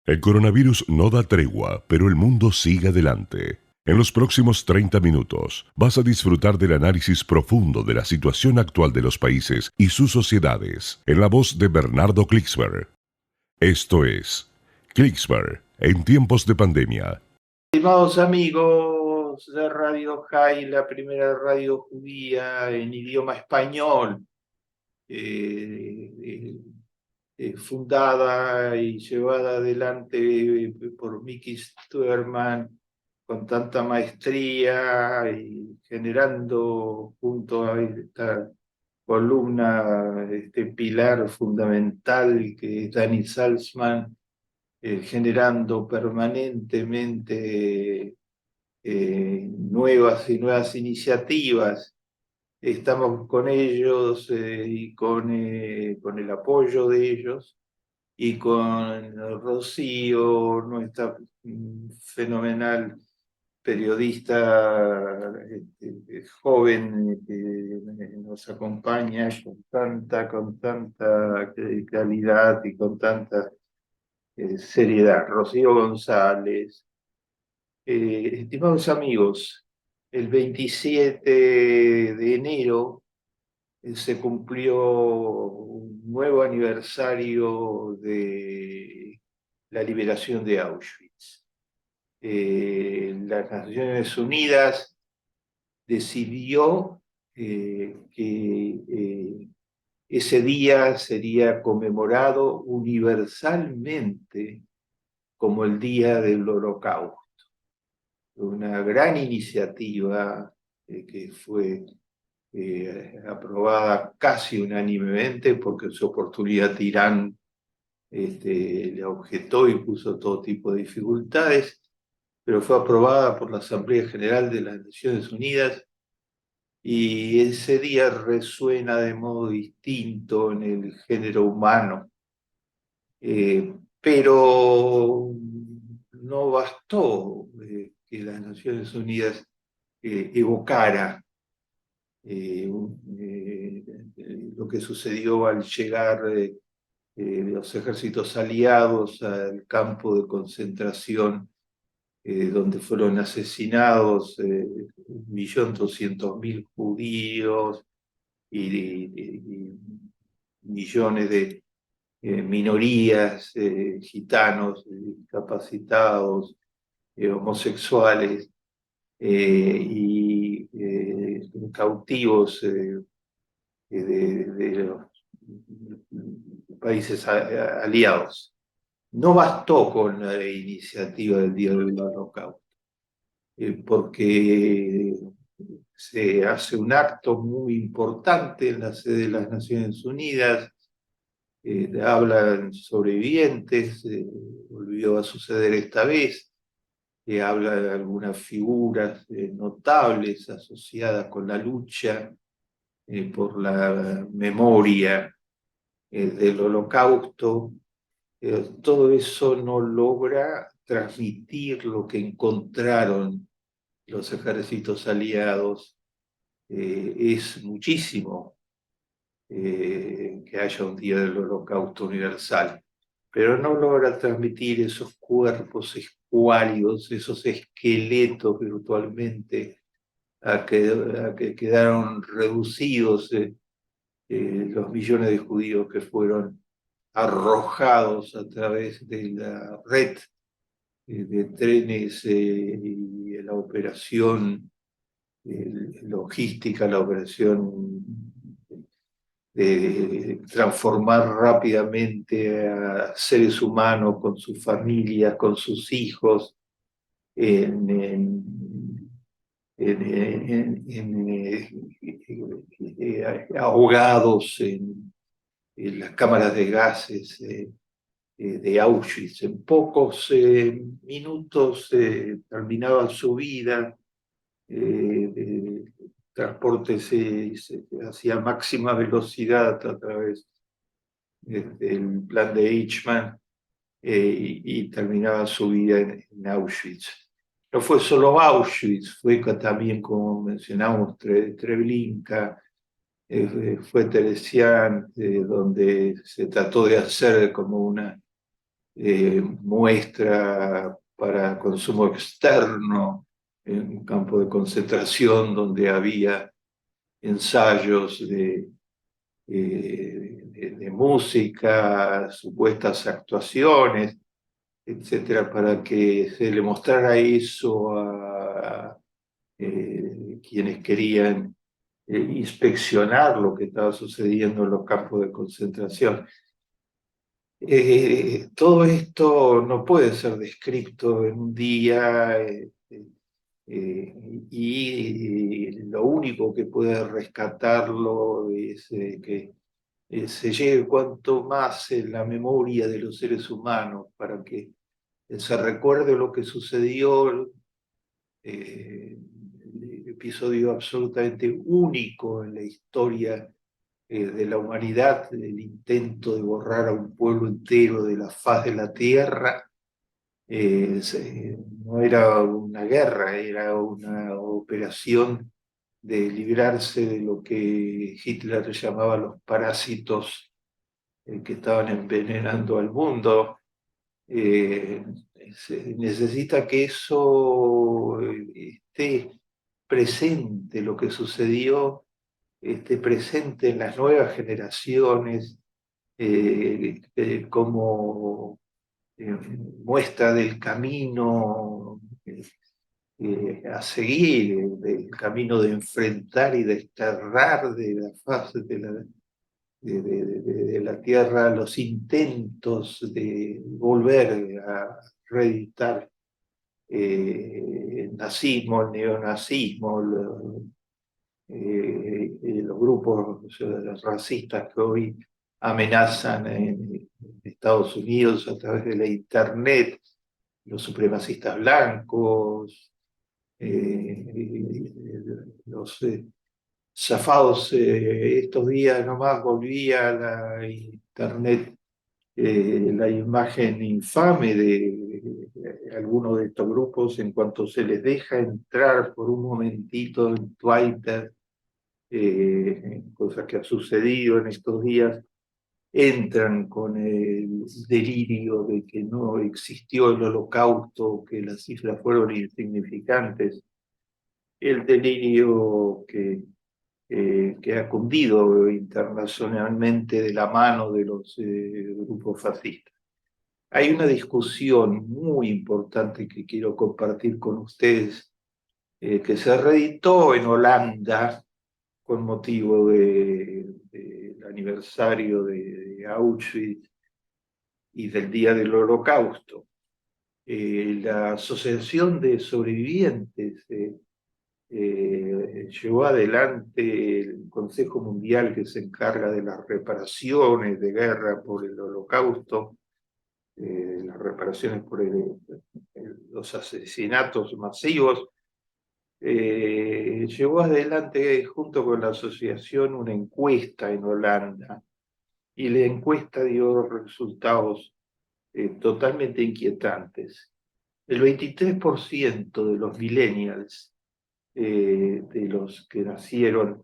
El coronavirus no da tregua, pero el mundo sigue adelante. En los próximos 30 minutos vas a disfrutar del análisis profundo de la situación actual de los países y sus sociedades, en la voz de Bernardo Klicksberg. Esto es Klicksberg en tiempos de pandemia. Estimados amigos de Radio High, la primera radio judía en idioma español, fundada y llevada adelante por Miki Stuerman con tanta maestría y generando junto a esta columna, este pilar fundamental que es Dani Salzman, generando permanentemente nuevas y nuevas iniciativas. Estamos con ellos y con el apoyo de ellos y con Rocío, nuestra fenomenal periodista joven que nos acompaña con tanta calidad y con tanta seriedad. Rocío González. Estimados amigos, el 27 de enero se cumplió un nuevo aniversario de la liberación de Auschwitz. Las Naciones Unidas decidió que ese día sería conmemorado universalmente como el Día del Holocausto. Una gran iniciativa que fue aprobada casi unánimemente, porque en su oportunidad Irán le objetó y puso todo tipo de dificultades, pero fue aprobada por la Asamblea General de las Naciones Unidas, y ese día resuena de modo distinto en el género humano. Pero no bastó que las Naciones Unidas evocara lo que sucedió al llegar los ejércitos aliados al campo de concentración donde fueron asesinados 1.200.000 judíos y millones de minorías, gitanos, discapacitados, homosexuales y cautivos de los países aliados. No bastó con la iniciativa del Día del Holocausto, porque se hace un acto muy importante en la sede de las Naciones Unidas. Hablan sobrevivientes, volvió a suceder esta vez, habla de algunas figuras notables asociadas con la lucha por la memoria del Holocausto. Todo eso no logra transmitir lo que encontraron los ejércitos aliados. Es muchísimo que haya un día del Holocausto universal, pero no logra transmitir esos cuerpos escuálidos, esos esqueletos virtualmente a que quedaron reducidos los millones de judíos que fueron arrojados a través de la red de trenes y la operación logística, la operación de transformar rápidamente a seres humanos con sus familias, con sus hijos, ahogados en las cámaras de gases de Auschwitz. En pocos minutos terminaba su vida. Transporte se hacía a máxima velocidad a través del plan de Eichmann y terminaba su vida en Auschwitz. No fue solo Auschwitz, fue también, como mencionamos, Treblinka, fue Teresian, donde se trató de hacer como una muestra para consumo externo, en un campo de concentración donde había ensayos de música, supuestas actuaciones, etcétera, para que se le mostrara eso a quienes querían inspeccionar lo que estaba sucediendo en los campos de concentración. Todo esto no puede ser descrito en un día y lo único que puede rescatarlo es que se llegue cuanto más en la memoria de los seres humanos para que se recuerde lo que sucedió, el episodio absolutamente único en la historia de la humanidad, el intento de borrar a un pueblo entero de la faz de la tierra. No era una guerra, era una operación de librarse de lo que Hitler llamaba los parásitos que estaban envenenando al mundo. Se necesita que eso esté presente, lo que sucedió esté presente en las nuevas generaciones como muestra del camino a seguir, del camino de enfrentar y desterrar de la faz de la tierra los intentos de volver a reeditar el nazismo, el neonazismo, los grupos racistas que hoy amenazan en Estados Unidos a través de la Internet, los supremacistas blancos, los zafados. Estos días nomás volvía a la Internet la imagen infame de algunos de estos grupos en cuanto se les deja entrar por un momentito en Twitter, cosa que ha sucedido en estos días, entran con el delirio de que no existió el holocausto, que las cifras fueron insignificantes, el delirio que ha cundido internacionalmente de la mano de los grupos fascistas. Hay una discusión muy importante que quiero compartir con ustedes, que se reeditó en Holanda con motivo del aniversario de Auschwitz y del Día del Holocausto. La Asociación de Sobrevivientes llevó adelante el Consejo Mundial que se encarga de las reparaciones de guerra por el Holocausto, las reparaciones por los asesinatos masivos. Llevó adelante junto con la asociación una encuesta en Holanda y la encuesta dio resultados totalmente inquietantes. El 23% de los millennials, de los que nacieron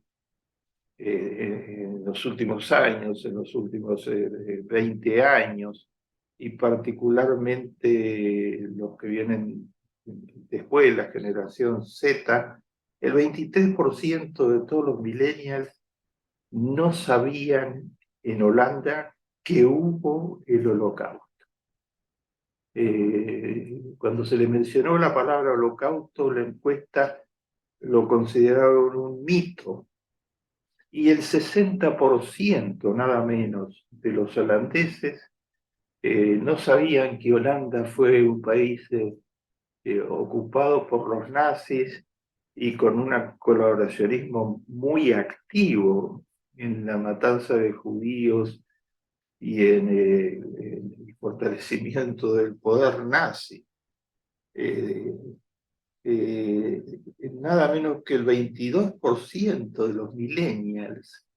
en los últimos años, en los últimos 20 años, y particularmente los que vienen después, la generación Z, el 23% de todos los millennials no sabían en Holanda que hubo el holocausto. Cuando se le mencionó la palabra holocausto, la encuesta lo consideraron un mito, y el 60%, nada menos, de los holandeses no sabían que Holanda fue un país ocupado por los nazis y con un colaboracionismo muy activo en la matanza de judíos y en el fortalecimiento del poder nazi. Nada menos que el 22% de los millennials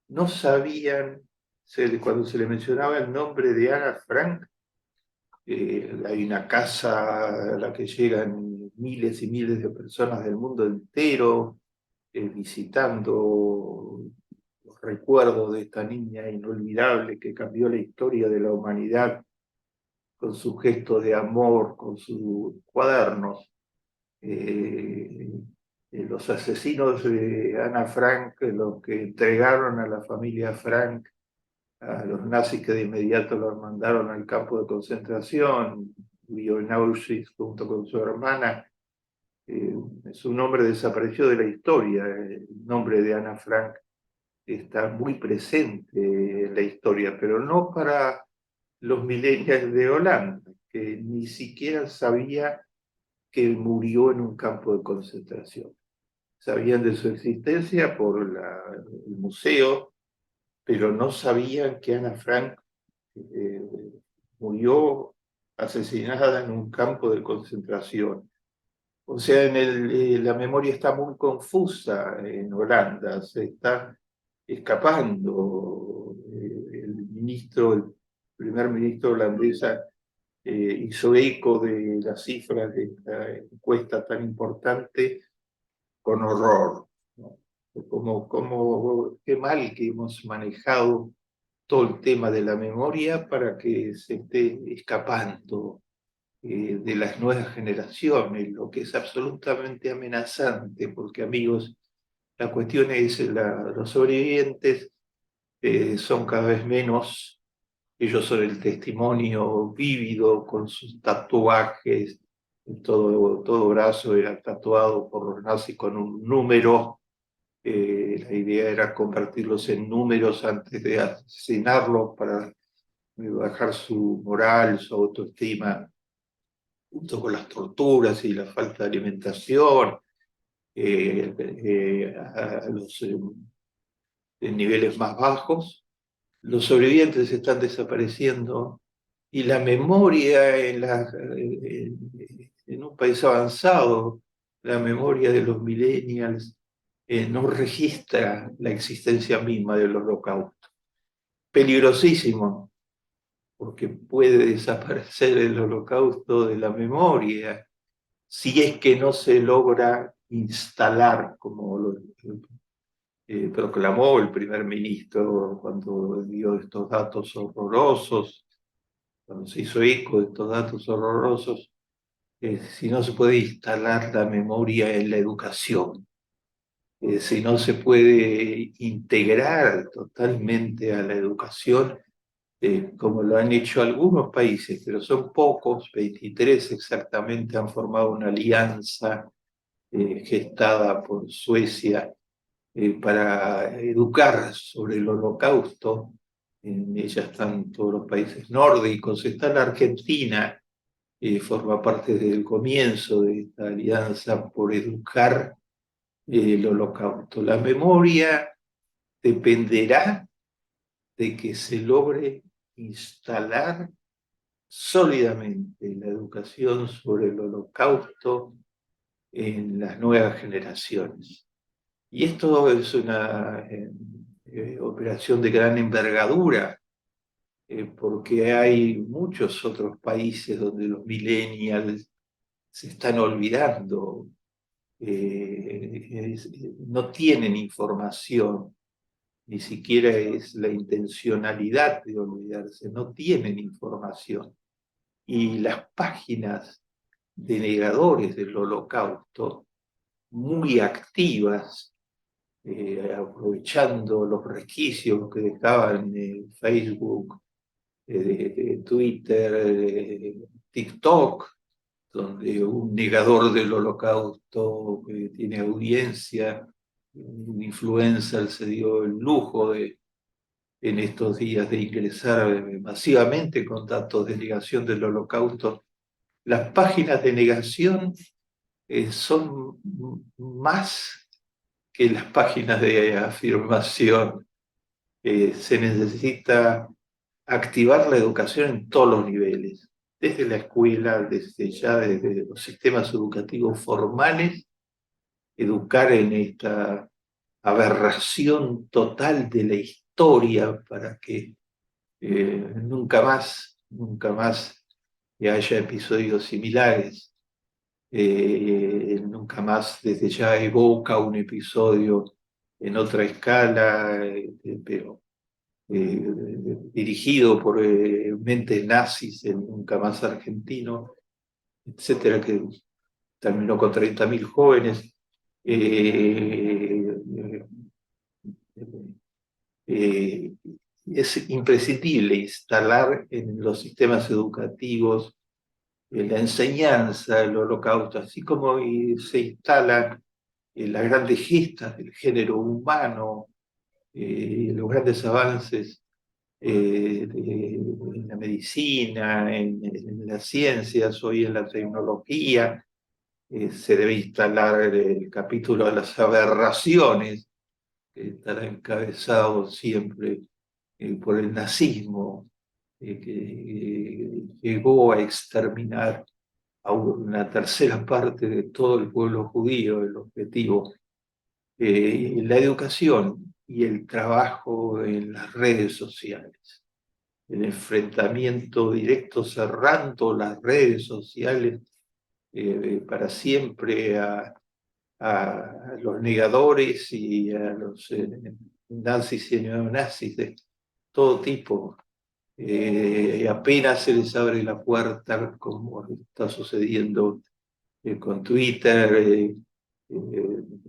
no sabían, cuando se le mencionaba el nombre de Ana Frank, hay una casa a la que llegan miles y miles de personas del mundo entero visitando los recuerdos de esta niña inolvidable que cambió la historia de la humanidad con su gesto de amor, con sus cuadernos. Los asesinos de Ana Frank, los que entregaron a la familia Frank a los nazis, que de inmediato los mandaron al campo de concentración, vivió en Auschwitz junto con su hermana. Su nombre desapareció de la historia. El nombre de Ana Frank está muy presente en la historia, pero no para los millennials de Holanda, que ni siquiera sabía que murió en un campo de concentración. Sabían de su existencia por el museo, pero no sabían que Ana Frank eh, murió asesinada en un campo de concentración. O sea, la memoria está muy confusa en Holanda, se está escapando. El primer ministro holandesa hizo eco de las cifras de esta encuesta tan importante con horror, ¿no? Qué mal que hemos manejado todo el tema de la memoria para que se esté escapando de las nuevas generaciones, lo que es absolutamente amenazante, porque amigos, la cuestión es los sobrevivientes son cada vez menos. Ellos son el testimonio vívido con sus tatuajes. Todo brazo era tatuado por los nazis con un número. La idea era convertirlos en números antes de asesinarlos para bajar su moral, su autoestima, junto con las torturas y la falta de alimentación, a los niveles más bajos. Los sobrevivientes están desapareciendo y la memoria en un país avanzado, la memoria de los millennials no registra la existencia misma del holocausto. Peligrosísimo, porque puede desaparecer el holocausto de la memoria si es que no se logra instalar, como lo proclamó el primer ministro cuando dio estos datos horrorosos, cuando se hizo eco de estos datos horrorosos. Si no se puede instalar la memoria en la educación, si no se puede integrar totalmente a la educación, como lo han hecho algunos países, pero son pocos, 23 exactamente, han formado una alianza gestada por Suecia para educar sobre el holocausto. En ella están todos los países nórdicos, está la Argentina, forma parte del comienzo de esta alianza por educar el holocausto. La memoria dependerá de que se logre instalar sólidamente la educación sobre el holocausto en las nuevas generaciones. Y esto es una operación de gran envergadura, porque hay muchos otros países donde los millennials se están olvidando, no tienen información, ni siquiera es la intencionalidad de olvidarse, no tienen información. Y las páginas de negadores del holocausto, muy activas, aprovechando los resquicios que dejaban Facebook, Twitter, TikTok, donde un negador del holocausto que tiene audiencia, un influencer, se dio el lujo en estos días de ingresar masivamente con datos de negación del holocausto. Las páginas de negación son más que las páginas de afirmación. Se necesita activar la educación en todos los niveles, desde la escuela, desde los sistemas educativos formales, educar en esta aberración total de la historia para que nunca más haya episodios similares. Nunca más desde ya evoca un episodio en otra escala, pero dirigido por mentes nazis en Nunca Más Argentino, etcétera, que terminó con 30.000 jóvenes. Eh, es imprescindible instalar en los sistemas educativos la enseñanza del holocausto, así como se instalan las grandes gestas del género humano, los grandes avances en la medicina, en las ciencias, hoy en la tecnología. Se debe instalar el capítulo de las aberraciones, que estará encabezado siempre por el nazismo, que llegó a exterminar a una tercera parte de todo el pueblo judío, el objetivo. La educación y el trabajo en las redes sociales, el enfrentamiento directo cerrando las redes sociales para siempre a los negadores y a los nazis y neonazis de todo tipo. Apenas se les abre la puerta, como está sucediendo con Twitter,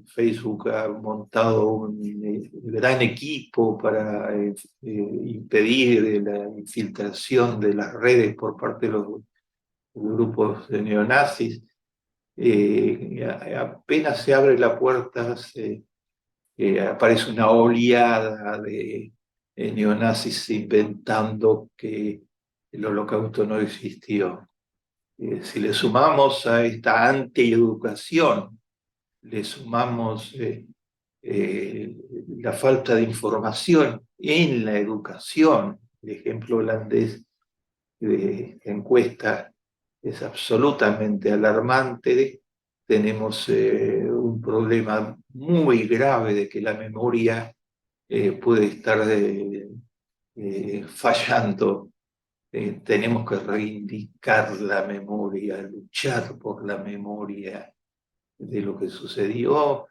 Facebook ha montado un gran equipo para impedir la infiltración de las redes por parte de los grupos de neonazis. Apenas se abre la puerta, aparece una oleada de neonazis inventando que el holocausto no existió. Si le sumamos a esta antieducación, le sumamos la falta de información en la educación, el ejemplo holandés de encuesta es absolutamente alarmante. Tenemos un problema muy grave de que la memoria puede estar fallando. Tenemos que reivindicar la memoria, luchar por la memoria de lo que sucedió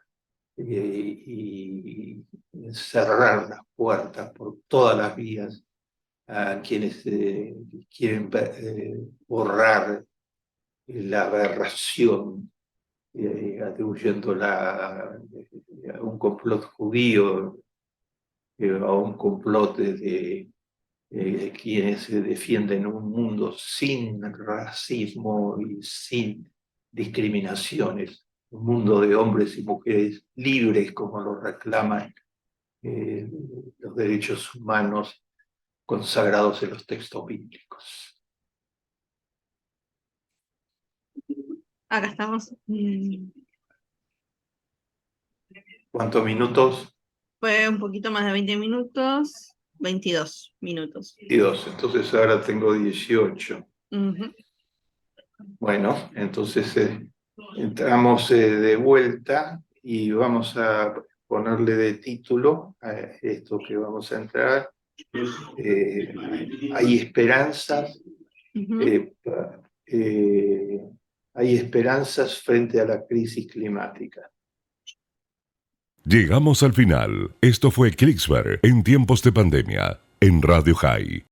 y cerrar las puertas por todas las vías a quienes quieren borrar la aberración, atribuyéndola a un complot judío, a un complot de quienes defienden un mundo sin racismo y sin discriminaciones, un mundo de hombres y mujeres libres como lo reclaman los derechos humanos consagrados en los textos bíblicos. Acá estamos. ¿Cuántos minutos? Fue un poquito más de 20 minutos, 22 minutos. 22, entonces ahora tengo 18. Uh-huh. Bueno, entonces entramos de vuelta y vamos a ponerle de título a esto que vamos a entrar. Hay esperanzas, Uh-huh. hay esperanzas frente a la crisis climática. Llegamos al final. Esto fue Klicksberg en tiempos de pandemia, en Radio High.